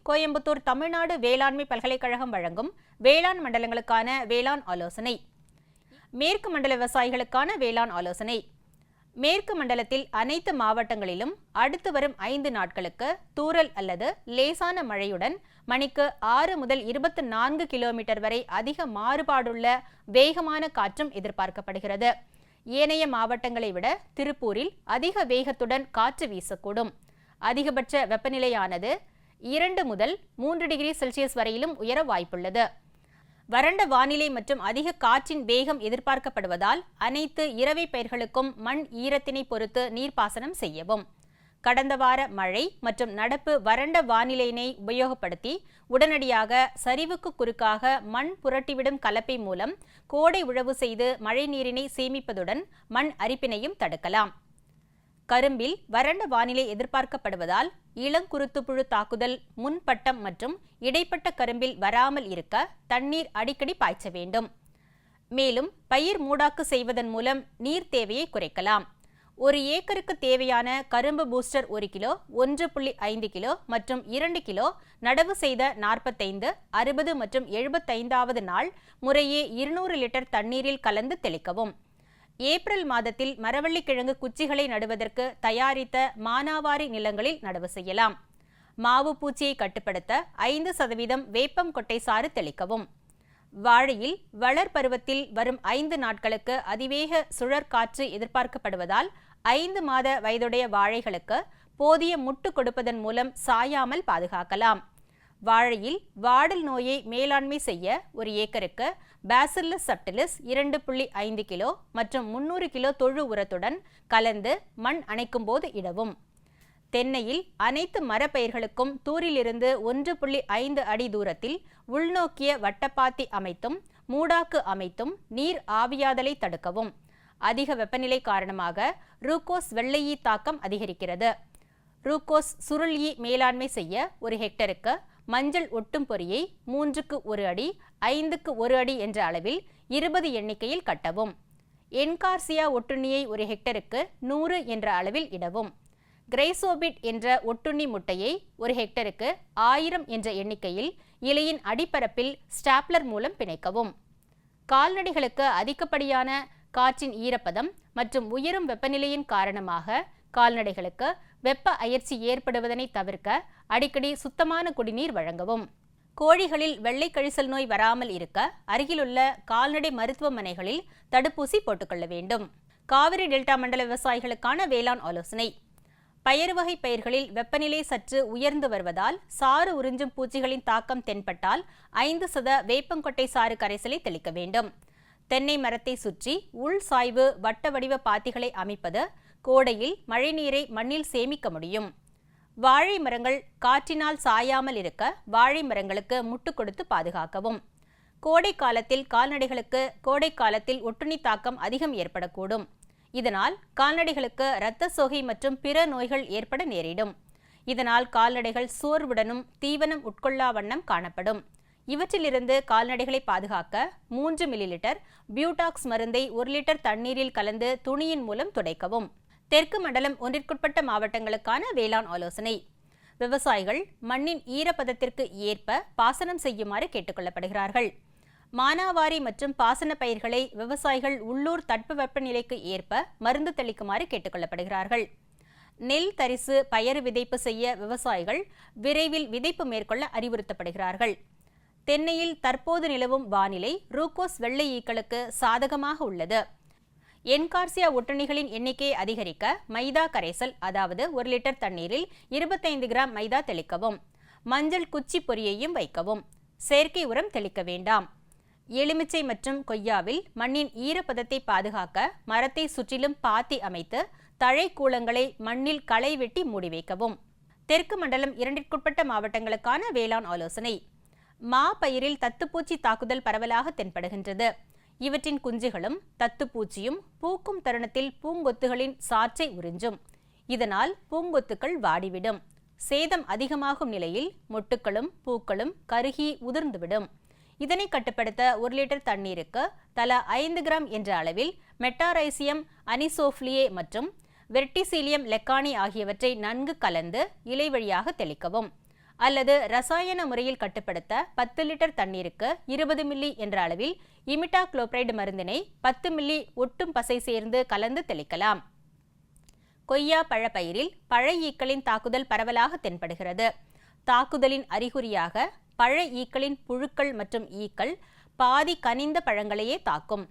கோயம்புத்தூர் தமிழ்நாடு வேளாண்மை பல்கலைக்கழகம் வழங்கும் வேளாண் மண்டலங்களுக்கான வேளாண் ஆலோசனை. மேற்கு மண்டல விவசாயிகளுக்கான வேளாண் ஆலோசனை. மேற்கு மண்டலத்தில் அனைத்து மாவட்டங்களிலும் அடுத்து வரும் 5 நாட்களுக்கு தூறல் அல்லது லேசான மழையுடன் மணிக்கு 6 முதல் 24 கிலோமீட்டர் வரை அதிக மாறுபாடுள்ள வேகமான காற்றும் எதிர்பார்க்கப்படுகிறது. ஏனைய மாவட்டங்களை விட திருப்பூரில் அதிக வேகத்துடன் காற்று வீசக்கூடும். அதிகபட்ச வெப்பநிலையானது 2 முதல் 3 டிகிரி செல்சியஸ் வரையிலும் உயர வாய்ப்புள்ளது. வறண்ட வானிலை மற்றும் அதிக காற்றின் வேகம் எதிர்பார்க்கப்படுவதால் அனைத்து இரவை பயிர்களுக்கும் மண் ஈரத்தினை பொறுத்து நீர்ப்பாசனம் செய்யவும். கடந்த வார மழை மற்றும் நடப்பு வறண்ட வானிலையினை உபயோகப்படுத்தி உடனடியாக சரிவுக்கு குறுக்காக மண் புரட்டிவிடும் கலப்பை மூலம் கோடை உழவு செய்து மழை நீரினை சேமிப்பதுடன் மண் அரிப்பினையும் தடுக்கலாம். கரும்பில் வறண்ட வானிலை எதிர்பார்க்கப்படுவதால் இளங்குருத்துப்புழு தாக்குதல் முன்பட்டம் மற்றும் இடைப்பட்ட கரும்பில் வராமல் இருக்க தண்ணீர் அடிக்கடி பாய்ச்ச வேண்டும். மேலும் பயிர் மூடாக்கு செய்வதன் மூலம் நீர் தேவையை குறைக்கலாம். 1 ஏக்கருக்கு தேவையான கரும்பு பூஸ்டர் 1 கிலோ, 1.5 கிலோ மற்றும் 2 கிலோ நடவு செய்த 45, 60 மற்றும் 75வது நாள் முறையே 200 லிட்டர் தண்ணீரில் கலந்து தெளிக்கவும். ஏப்ரல் மாதத்தில் மரவள்ளிக்கிழங்கு குச்சிகளை நடுவதற்கு தயாரித்த மானாவாரி நிலங்களில் நடவு செய்யலாம். மாவு பூச்சியை கட்டுப்படுத்த 5% வேப்பம் கொட்டை சாறு தெளிக்கவும். வாழையில் வளர் பருவத்தில் வரும் 5 நாட்களுக்கு அதிவேக சுழற்காற்று எதிர்பார்க்கப்படுவதால் 5 மாத வயதுடைய வாழைகளுக்கு போதிய முட்டு கொடுப்பதன் மூலம் சாயாமல் பாதுகாக்கலாம். வாழையில் வாடல் நோயை மேலாண்மை செய்ய 1 ஏக்கருக்கு பேசில்லஸ் சப்டிலிஸ் 2.5 கிலோ மற்றும் 300 கிலோ தொழு உரத்துடன் கலந்து மண் அணைக்கும் போது இடவும். தென்னையில் அனைத்து மரப்பயிர்களுக்கும் தூரிலிருந்து 1.5 அடி தூரத்தில் உள்நோக்கிய வட்டப்பாத்தி அமைத்தும் மூடாக்கு அமைத்தும் நீர் ஆவியாதலை தடுக்கவும். அதிக வெப்பநிலை காரணமாக ரூகோஸ் வெள்ளையீ தாக்கம் அதிகரிக்கிறது. ரூகோஸ் சுருள் ஈ மேலாண்மை செய்ய 1 ஹெக்டருக்கு மஞ்சள் ஒட்டும் பொறியை 3க்கு 1 அடி 5க்கு 1 அடி என்ற அளவில் 20 எண்ணிக்கையில் கட்டவும். என்கார்சியா ஒட்டுண்ணியை 1 ஹெக்டருக்கு 100 என்ற அளவில் இடவும். கிரைசோபிட் என்ற ஒட்டுண்ணி முட்டையை 1 ஹெக்டருக்கு 1000 என்ற எண்ணிக்கையில் இலையின் அடிப்பரப்பில் ஸ்டாப்லர் மூலம் பிணைக்கவும். கால்நடைகளுக்கு அதிகப்படியான காற்றின் ஈரப்பதம் மற்றும் உயரும் வெப்பநிலையின் காரணமாக கால்நடைகளுக்கு வெப்ப அயற்சி ஏற்படுவதனை தவிர்க்க அடிக்கடி சுத்தமான குடிநீர் வழங்கவும். கோழிகளில் வெள்ளை கழிசல் நோய் வராமல் இருக்க அருகிலுள்ள கால்நடை மருத்துவமனைகளில் தடுப்பூசி போட்டுக்கொள்ள வேண்டும். காவிரி டெல்டா மண்டல விவசாயிகளுக்கான வேளாண் ஆலோசனை. பயறு வகை பயிர்களில் வெப்பநிலை சற்று உயர்ந்து வருவதால் சாறு உறிஞ்சும் பூச்சிகளின் தாக்கம் தென்பட்டால் 5% வேப்பங்கொட்டை சாறு கரைசலை தெளிக்க வேண்டும். தென்னை மரத்தை சுற்றி உள் சாய்வு வட்ட வடிவ பாத்திகளை அமைப்பது கோடையில் மழைநீரை மண்ணில் சேமிக்க முடியும். வாழை மரங்கள் காற்றினால் சாயாமல் இருக்க வாழை மரங்களுக்கு முட்டு கொடுத்து பாதுகாக்கவும். கோடை காலத்தில் கால்நடைகளுக்கு கோடை காலத்தில் ஒட்டுண்ணி தாக்கம் அதிகம் ஏற்படக்கூடும். இதனால் கால்நடைகளுக்கு இரத்த சோகை மற்றும் பிற நோய்கள் ஏற்பட நேரிடும். இதனால் கால்நடைகள் சோர்வுடனும் தீவனம் உட்கொள்ளா வண்ணம் காணப்படும். இவற்றிலிருந்து கால்நடைகளை பாதுகாக்க 3 மில்லிலிட்டர் பியூடாக்ஸ் மருந்தை 1 லிட்டர் தண்ணீரில் கலந்து துணியின் மூலம் துடைக்கவும். தெற்கு மண்டலம் ஒன்றிற்குட்பட்ட மாவட்டங்களுக்கான வேளாண் ஆலோசனை. விவசாயிகள் மண்ணின் ஈரப்பதத்திற்கு ஏற்ப பாசனம் செய்யுமாறு கேட்டுக்கொள்ளப்படுகிறார்கள். மானாவாரி மற்றும் பாசன பயிர்களை விவசாயிகள் உள்ளூர் தட்பவெப்பநிலைக்கு ஏற்ப மருந்து தெளிக்குமாறு கேட்டுக்கொள்ளப்படுகிறார்கள். நெல் தரிசு பயறு விதைப்பு செய்ய விவசாயிகள் விரைவில் விதைப்பு மேற்கொள்ள அறிவுறுத்தப்படுகிறார்கள். தென்னையில் தற்போது நிலவும் வானிலை ரூகோஸ் வெள்ளை ஈக்களுக்கு சாதகமாக உள்ளது. என்கார்சியா ஒட்டுண்ணிகளின் எண்ணிக்கையை அதிகரிக்க மைதா கரைசல், அதாவது 1 லிட்டர் தண்ணீரில் 25 கிராம் மைதா தெளிக்கவும். மஞ்சள் குச்சி பொரியையும் வைக்கவும். செயற்கை உரம் தெளிக்க வேண்டாம். எலுமிச்சை மற்றும் கொய்யாவில் மண்ணின் ஈரப்பதத்தை பாதுகாக்க மரத்தை சுற்றிலும் பாத்தி அமைத்து தழை கூலங்களை மண்ணில் களை வெட்டி மூடி வைக்கவும். தெற்கு மண்டலம் 2ற்குட்பட்ட மாவட்டங்களுக்கான வேளாண் ஆலோசனை. மா பயிரில் தத்துப்பூச்சி தாக்குதல் பரவலாக தென்படுகின்றது. இவற்றின் குஞ்சுகளும் தத்துப்பூச்சியும் பூக்கும் தருணத்தில் பூங்கொத்துகளின் சாற்றை உறிஞ்சும். இதனால் பூங்கொத்துக்கள் வாடிவிடும். சேதம் அதிகமாகும் நிலையில் மொட்டுக்களும் பூக்களும் கருகி உதிர்ந்துவிடும். இதனை கட்டுப்படுத்த 1 லிட்டர் தண்ணீருக்கு தலா 5 கிராம் என்ற அளவில் மெட்டாரைசியம் அனிசோஃப்லியே மற்றும் வெர்டிசீலியம் லெக்கானி ஆகியவற்றை நன்கு கலந்து இலை வழியாக தெளிக்கவும். அல்லது ரசாயன முறையில் கட்டுப்படுத்த 10 லிட்டர் தண்ணீருக்கு 20 மில்லி என்ற அளவில் இமிடாக்ளோபிரைடு மருந்தினை 10 மில்லி ஒட்டும் பசை சேர்ந்து கலந்து தெளிக்கலாம். கொய்யா பழப்பயிரில் பழ ஈக்களின் தாக்குதல் பரவலாக தென்படுகிறது. தாக்குதலின் அறிகுறியாக பழ ஈக்களின் புழுக்கள் மற்றும் ஈக்கள் பாதி கனிந்த பழங்களையே தாக்கும்.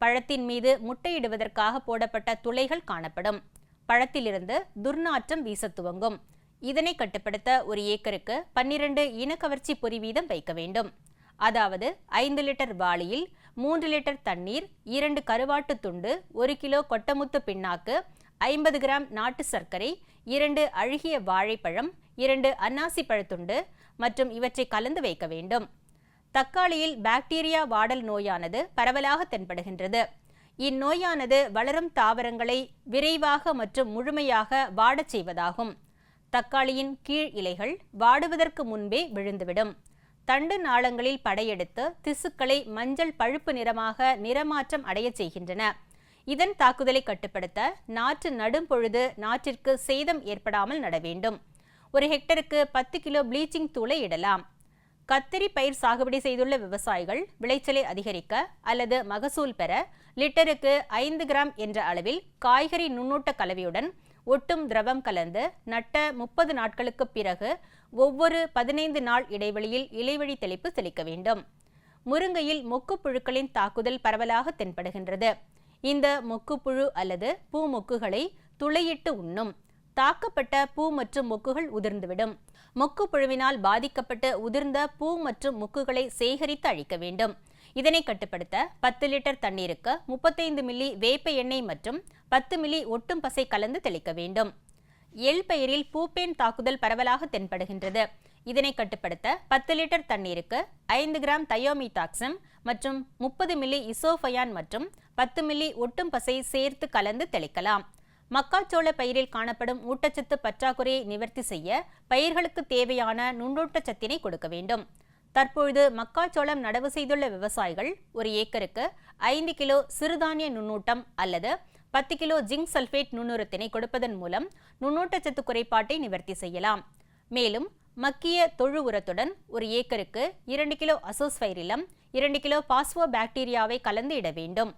பழத்தின் மீது முட்டையிடுவதற்காக போடப்பட்ட துளைகள் காணப்படும். பழத்திலிருந்து துர்நாற்றம் வீச துவங்கும். இதனை கட்டுப்படுத்த ஒரு ஏக்கருக்கு 12 இனக்கவர்ச்சி பொறி வீதம் வைக்க வேண்டும். அதாவது 5 லிட்டர் வாளியில் 3 லிட்டர் தண்ணீர், 2 கருவாட்டு துண்டு, 1 கிலோ கொட்டமுத்து பிண்ணாக்கு, 50 கிராம் நாட்டு சர்க்கரை, 2 அழுகிய வாழைப்பழம், 2 அன்னாசி பழத்துண்டு மற்றும் இவற்றை கலந்து வைக்க வேண்டும். தக்காளியில் பாக்டீரியா வாடல் நோயானது பரவலாக தென்படுகின்றது. இந்நோயானது வளரும் தாவரங்களை விரைவாக மற்றும் முழுமையாக வாடச் செய்வதாகும். தக்காளியின் கீழ் இலைகள் வாடுவதற்கு முன்பே விழுந்துவிடும். தண்டு நாளங்களில் படையெடுத்து திசுக்களை மஞ்சள் பழுப்பு நிறமாக நிறமாற்றம் அடைய செய்கின்றன. இதன் தாக்குதலை கட்டுப்படுத்த நாற்று நடும் பொழுது நாற்றிற்கு சேதம் ஏற்படாமல் நட வேண்டும். ஒரு ஹெக்டருக்கு 10 கிலோ ப்ளீச்சிங் தூளை இடலாம். கத்தரி பயிர் சாகுபடி செய்துள்ள விவசாயிகள் விளைச்சலை அதிகரிக்க அல்லது மகசூல் பெற லிட்டருக்கு 5 கிராம் என்ற அளவில் காய்கறி நுண்ணூட்ட கலவையுடன் ஒட்டும் திரவம் கலந்து நட்ட 30 நாட்களுக்கு பிறகு ஒவ்வொரு 15 நாள் இடைவெளியில் இலைவழி தெளிப்பு தெளிக்க வேண்டும். முருங்கையில் மொக்குப்புழுக்களின் தாக்குதல் பரவலாக தென்படுகின்றது. இந்த மொக்குப்புழு அல்லது பூ மொக்குகளை துளையிட்டு உண்ணும். தாக்கப்பட்ட பூ மற்றும் மொக்குகள் உதிர்ந்துவிடும். மொக்குப்புழுவினால் பாதிக்கப்பட்டு உதிர்ந்த பூ மற்றும் மொக்குகளை சேகரித்து அழிக்க வேண்டும். இதனை கட்டுப்படுத்த 10 லிட்டர் தண்ணீருக்கு 35 மில்லி வேப்ப எண்ணெய் மற்றும் 10 மில்லி ஒட்டும் பசை கலந்து தெளிக்க வேண்டும். எள் பயிரில் பூப்பேன் தாக்குதல் பரவலாக தென்படுகின்றது. இதனை கட்டுப்படுத்த 10 லிட்டர் தண்ணீருக்கு 5 கிராம் தயோமீதாக்சம் மற்றும் 30 மில்லி இசோஃபயான் மற்றும் 10 மில்லி ஒட்டும் பசை சேர்த்து கலந்து தெளிக்கலாம். மக்காச்சோள பயிரில் காணப்படும் ஊட்டச்சத்து பற்றாக்குறையை நிவர்த்தி செய்ய பயிர்களுக்கு தேவையான நுண்ணூட்டச்சத்தினை கொடுக்க வேண்டும். தற்பொழுது மக்காச்சோளம் நடவு செய்துள்ள விவசாயிகள் ஒரு ஏக்கருக்கு 5 கிலோ சிறுதானிய நுண்ணூட்டம் அல்லது 10 கிலோ ஜிங்க் சல்பேட் நுண்ணுரத்தினை கொடுப்பதன் மூலம் நுண்ணூட்டச்சத்து குறைபாட்டை நிவர்த்தி செய்யலாம். மேலும் மக்கிய தொழு உரத்துடன் ஒரு ஏக்கருக்கு 2 கிலோ அசோஸ்பைரிலம், 2 கிலோ பாஸ்போ பாக்டீரியாவை கலந்து இட வேண்டும்.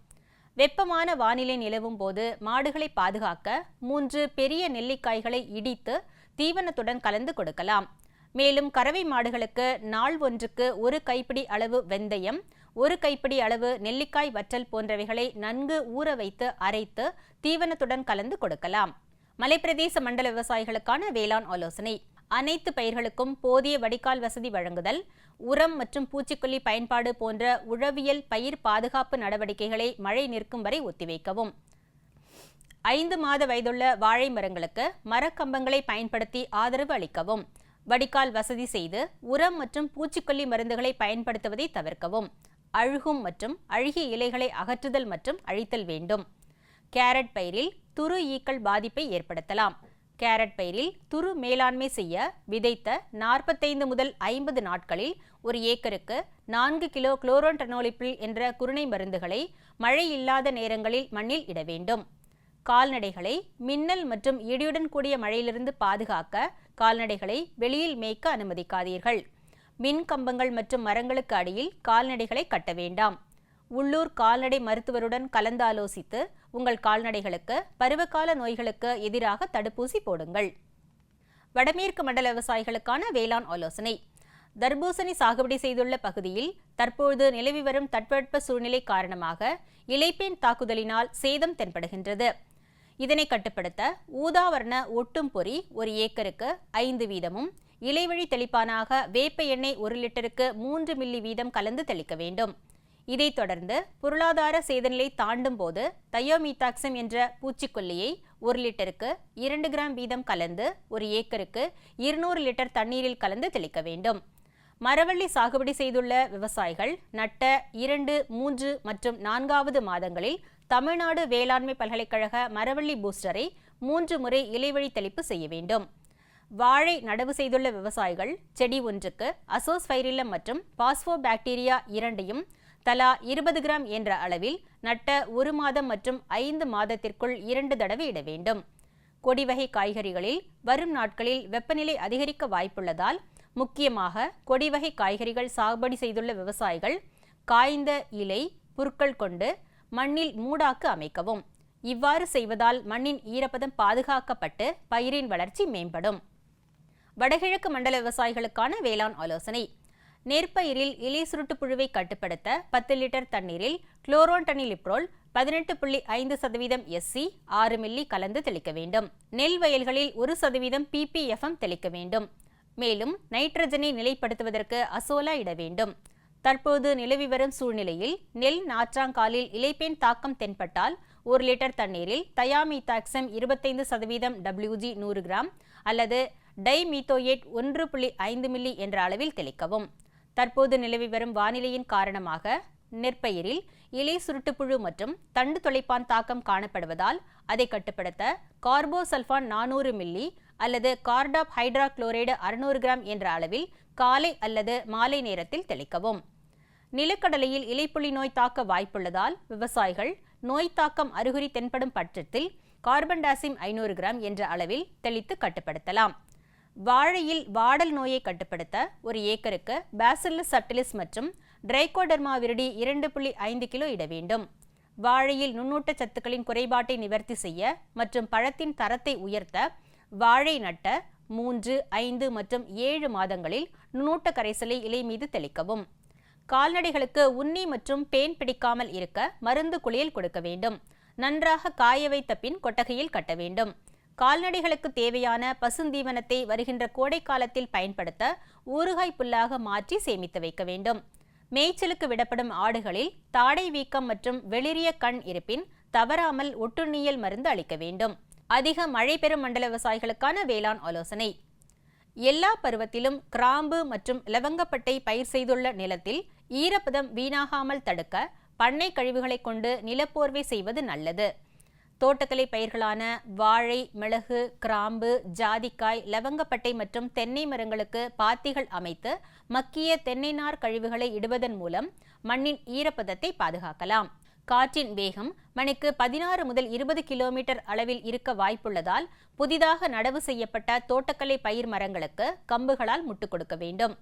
வெப்பமான வானிலை நிலவும் போது மாடுகளை பாதுகாக்க 3 பெரிய நெல்லிக்காய்களை இடித்து தீவனத்துடன் கலந்து கொடுக்கலாம். மேலும் கறவை மாடுகளுக்கு நாள் ஒன்றுக்கு 1 கைப்பிடி அளவு வெந்தயம், 1 கைப்பிடி அளவு நெல்லிக்காய் வற்றல் போன்றவைகளை நன்கு ஊற வைத்து அரைத்து தீவனத்துடன் கலந்து கொடுக்கலாம். மலைப்பிரதேச மண்டல விவசாயிகளுக்கான வேளாண் ஆலோசனை: அனைத்து பயிர்களுக்கும் போதிய வடிகால் வசதி வழங்குதல், உரம் மற்றும் பூச்சிக்கொல்லி பயன்பாடு போன்ற உழவியல் பயிர் பாதுகாப்பு நடவடிக்கைகளை மழை நிற்கும் வரை ஒத்திவைக்கவும். 5 மாத வயதுள்ள வாழை மரங்களுக்கு மரக்கம்பங்களை பயன்படுத்தி ஆதரவு அளிக்கவும். வடிகால் வசதி செய்து உரம் மற்றும் பூச்சிக்கொல்லி மருந்துகளை பயன்படுத்துவதை தவிர்க்கவும். அழுகும் மற்றும் அழுகிய இலைகளை அகற்றுதல் மற்றும் அழித்தல் வேண்டும். கேரட் பயிரில் துரு ஈக்கள் பாதிப்பை ஏற்படுத்தலாம். கேரட் பயிரில் துரு மேலாண்மை செய்ய விதைத்த 45 முதல் 50 நாட்களில் ஒரு ஏக்கருக்கு 4 கிலோ குளோரோன்டனோலிபில் என்ற குருணை மருந்துகளை மழை இல்லாத நேரங்களில் மண்ணில் இட வேண்டும். கால்நடைகளை மின்னல் மற்றும் இடியுடன் கூடிய மழையிலிருந்து பாதுகாக்க கால்நடைகளை வெளியில் மேய்க்க அனுமதிக்காதீர்கள். மின் கம்பங்கள் மற்றும் மரங்களுக்கு அடியில் கால்நடைகளை கட்ட வேண்டாம். உள்ளூர் கால்நடை மருத்துவருடன் கலந்தாலோசித்து உங்கள் கால்நடைகளுக்கு பருவகால நோய்களுக்கு எதிராக தடுப்பூசி போடுங்கள். வடமேற்கு மண்டல விவசாயிகளுக்கான வேளாண் ஆலோசனை: தர்பூசணி சாகுபடி செய்துள்ள பகுதியில் தற்போது நிலவி வரும் தட்பவெட்ப சூழ்நிலை காரணமாக இலைப்பேன் தாக்குதலினால் சேதம் தென்படுகின்றது. இதனை கட்டுப்படுத்த ஊதாவர்ண ஒட்டும் பொறி ஒரு ஏக்கருக்கு 5 வீதமும், இலைவழி தெளிப்பானாக வேப்ப எண்ணெய் 1 லிட்டருக்கு 3 மில்லி வீதம் கலந்து தெளிக்க வேண்டும். இதைத் தொடர்ந்து பொருளாதார சேதநிலை தாண்டும் போது தயோமீதாக்சம் என்ற பூச்சிக்கொல்லியை 1 லிட்டருக்கு 2 கிராம் வீதம் கலந்து ஒரு ஏக்கருக்கு 200 லிட்டர் தண்ணீரில் கலந்து தெளிக்க வேண்டும். மரவள்ளி சாகுபடி செய்துள்ள விவசாயிகள் நட்ட 2, 3 மற்றும் 4வது மாதங்களில் தமிழ்நாடு வேளாண்மை பல்கலைக்கழக மரவள்ளி பூஸ்டரை 3 முறை இலைவழி தெளிப்பு செய்ய வேண்டும். வாழை நடவு செய்துள்ள விவசாயிகள் செடி ஒன்றுக்கு அசோஸ்பைரிலம் மற்றும் பாஸ்போ பாக்டீரியா இரண்டையும் தலா 20 கிராம் என்ற அளவில் நட்ட 1 மாதம் மற்றும் 5 மாதத்திற்குள் 2 தடவை இட வேண்டும். கொடி வகை காய்கறிகளில் வரும் நாட்களில் வெப்பநிலை அதிகரிக்க வாய்ப்புள்ளதால் முக்கியமாக கொடிவகை காய்கறிகள் சாகுபடி செய்துள்ள விவசாயிகள் காய்ந்த இலை புற்கள் கொண்டு மண்ணில் மூடாக்கு அமைக்கவும். இவ்வாறு செய்வதால் மண்ணின் ஈரப்பதம் பாதுகாக்கப்பட்டு பயிரின் வளர்ச்சி மேம்படும். வடகிழக்கு மண்டல விவசாயிகளுக்கான வேளாண் ஆலோசனை. நெற்பயிரில் இலை சுருட்டு புழுவை கட்டுப்படுத்த 10 லிட்டர் தண்ணீரில் குளோரோன்டனிலிப்ரோல் 18.5% SC 6 மில்லி கலந்து தெளிக்க வேண்டும். நெல் வயல்களில் 1% ppfm தெளிக்க வேண்டும். மேலும் நைட்ரஜனை நிலைப்படுத்துவதற்கு அசோலா இட வேண்டும். தற்போது நிலவி வரும் சூழ்நிலையில் நெல் நாற்றாங்காலில் இலைப்பேன் தாக்கம் தென்பட்டால் 1 லிட்டர் தண்ணீரில் தயாமீத்தாக்சம் 25% WG 100 கிராம் அல்லது டைமீத்தோயேட் 1.5 மில்லி என்ற அளவில் தெளிக்கவும். தற்போது நிலவி வரும் வானிலையின் காரணமாக நெற்பயிரில் இலை சுருட்டுப்புழு மற்றும் தண்டு தொலைப்பான் தாக்கம் காணப்படுவதால் அதை கட்டுப்படுத்த கார்போசல்ஃபான் 400 மில்லி அல்லது கார்டாப் ஹைட்ராக்ளோரைடு 600 கிராம் என்ற அளவில் காலை அல்லது மாலை நேரத்தில் தெளிக்கவும். நிலக்கடலையில் இலைப்புள்ளி நோய் தாக்க வாய்ப்புள்ளதால் விவசாயிகள் நோய் தாக்கம் அறிகுறி தென்படும் பட்சத்தில் கார்பன்டாசிம் 500 கிராம் என்ற அளவில் தெளித்து கட்டுப்படுத்தலாம். வாழையில் வாடல் நோயை கட்டுப்படுத்த ஒரு ஏக்கருக்கு பேசில்லஸ் சப்டிலிஸ் மற்றும் ட்ரைகோடர்மா விரிடி 2.5 கிலோ இட வேண்டும். வாழையில் நுண்ணூட்ட சத்துக்களின் குறைபாட்டை நிவர்த்தி செய்ய மற்றும் பழத்தின் தரத்தை உயர்த்த வாழை நட்ட 3, 5 மற்றும் 7 மாதங்களில் நுண்ணூட்ட கரைசலை இலை மீது தெளிக்கவும். கால்நடைகளுக்கு உண்ணி மற்றும் பேன் பிடிக்காமல் இருக்க மருந்து குளியல் கொடுக்க வேண்டும். நன்றாக காய வைத்த பின் கொட்டகையில் கட்ட வேண்டும். கால்நடைகளுக்கு தேவையான பசுந்தீவனத்தை வருகின்ற கோடை காலத்தில் பயன்படுத்த ஊறுகாய் புல்லாக மாற்றி சேமித்து வைக்க வேண்டும். மேய்ச்சலுக்கு விடப்படும் ஆடுகளில் தாடை வீக்கம் மற்றும் வெளிரிய கண் இருப்பின் தவறாமல் ஒட்டுண்ணியல் மருந்து அளிக்க வேண்டும். அதிக மழை பெறும் மண்டல விவசாயிகளுக்கான வேளாண் ஆலோசனை. எல்லா பருவத்திலும் கிராம்பு மற்றும் லவங்கப்பட்டை பயிர் செய்துள்ள நிலத்தில் ஈரப்பதம் வீணாகாமல் தடுக்க பண்ணை கழிவுகளை கொண்டு நிலப்போர்வை செய்வது நல்லது. தோட்டக்கலை பயிர்களான வாழை, மிளகு, கிராம்பு, ஜாதிக்காய், லவங்கப்பட்டை மற்றும் தென்னை மரங்களுக்கு பாத்திகள் அமைத்து மக்கிய தென்னை நார் கழிவுகளை இடுவதன் மூலம் மண்ணின் ஈரப்பதத்தை பாதுகாக்கலாம். காற்றின் வேகம் மணிக்கு 16 முதல் 20 கிலோமீட்டர் அளவில் இருக்க வாய்ப்புள்ளதால் புதிதாக நடவு செய்யப்பட்ட தோட்டக்கலை பயிர் மரங்களுக்கு கம்புகளால் முட்டுக் கொடுக்க வேண்டும்.